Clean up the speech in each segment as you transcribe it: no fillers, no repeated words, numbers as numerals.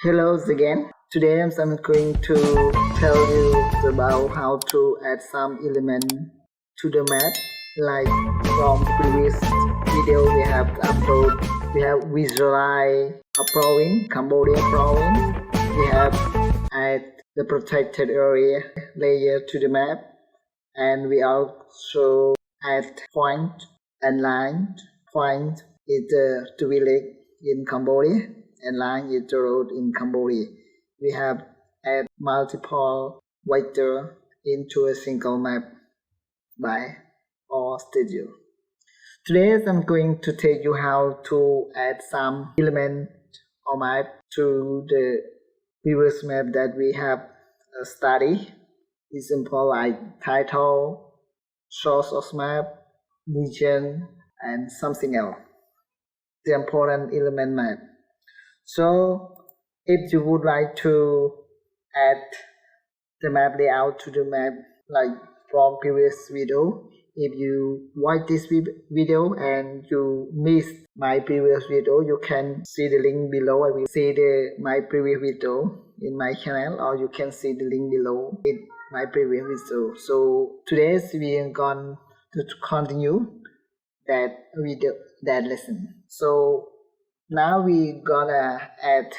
Hello again. Today I'm going to tell you about how to add some element to the map. Like from previous video we have upload, we have visualize a province, Cambodia province. We have add the protected area layer to the map, and we also add point and line. Point is the village in Cambodia, and line is the road in Cambodia. We have add multiple vector into a single map by Rstudio. Today I'm going to tell you how to add some element or map to the previous map that we have studied. It's simple like title, source of map, region, and something else. The important element map. So if you would like to add the map layout to the map like from previous video, if you watch this video and you missed my previous video, you can see the link below. I will see my previous video in my channel, or you can see the link below in my previous video. So today we are going to continue that video, that lesson. So now we gonna add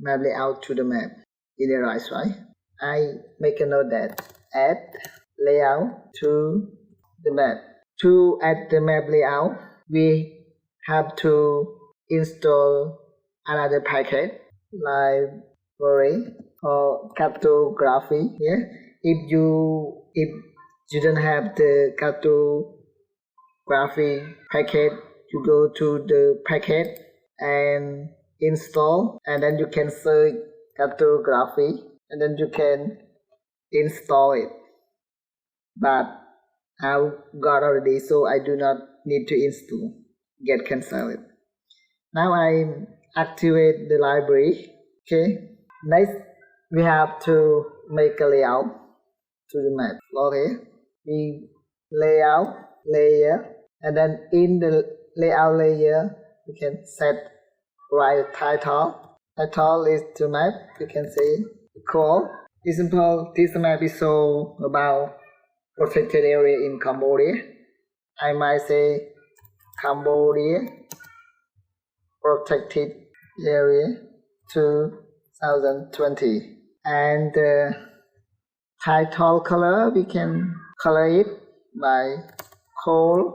map layout to the map in the right way. I make a note that add layout to the map. To add the map layout, we have to install another package, library or cartography. Yeah, if you don't have the cartography package, you go to the package and install, and then you can search cartography, and then you can install it. But I've got already, so I do not need to install. Get cancelled. Now I activate the library. Okay. Next we have to make a layout to the map. Okay. We layout layer, and then in the layout layer you can set right title. Title is to map. You can say equal. It's simple. This map is so about protected area in Cambodia. I might say Cambodia protected area 2020. And the title color, we can color it by color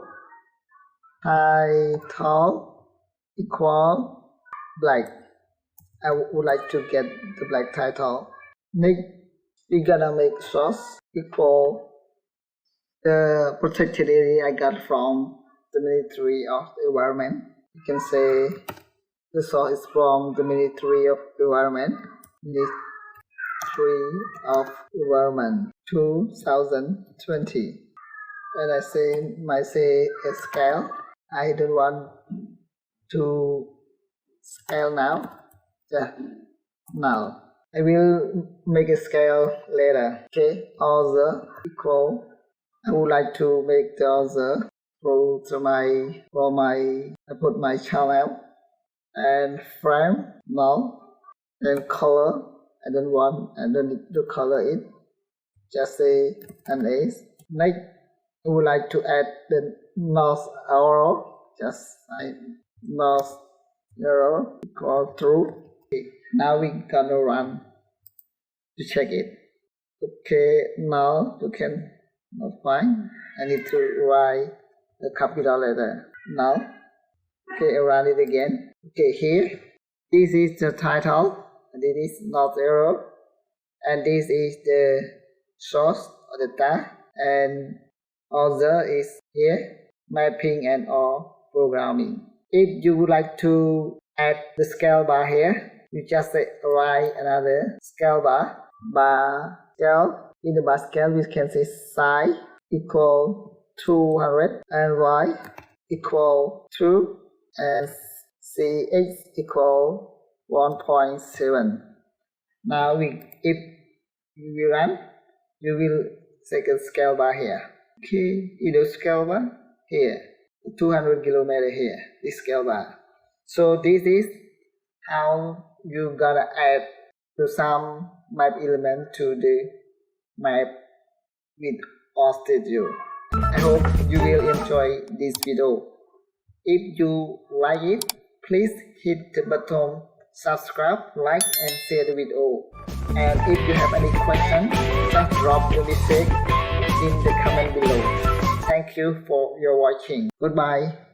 title equal black. I would like to get the black title. Next, we gonna make source equal the protected area I got from the Ministry of the Environment. You can say the source is from the Ministry of Environment. Ministry of Environment 2020. And I say a scale. I don't want to scale now. Yeah, now I will make a scale later. Okay, other equal. I would like to make the other I put my channel and frame null, and color. I don't want, I don't need to color it. Just say an ace. Next, I would like to add the north arrow. Just like north arrow equal true. Okay, now we gonna run to check it. Okay, now you can not fine. I need to write the capital letter now. Okay, I run it again. Okay, here this is the title, and this is north arrow, and this is the source or the tag, and other is here, mapping and all programming. If you would like to add the scale bar here, you just write another scale bar. Scale. In the bar scale, we can say size equal 200 and y equal 2 and cx equal 1.7. Now if we run, you will take a scale bar here. Okay, you do scale bar here, 200 kilometer here, this scale bar. So this is how you gotta add some map element to the map with Rstudio. I hope you will enjoy this video. If you like it, please hit the button subscribe, like and share the video. And if you have any questions, just drop your message in the comment below. Thank you for your watching. Goodbye.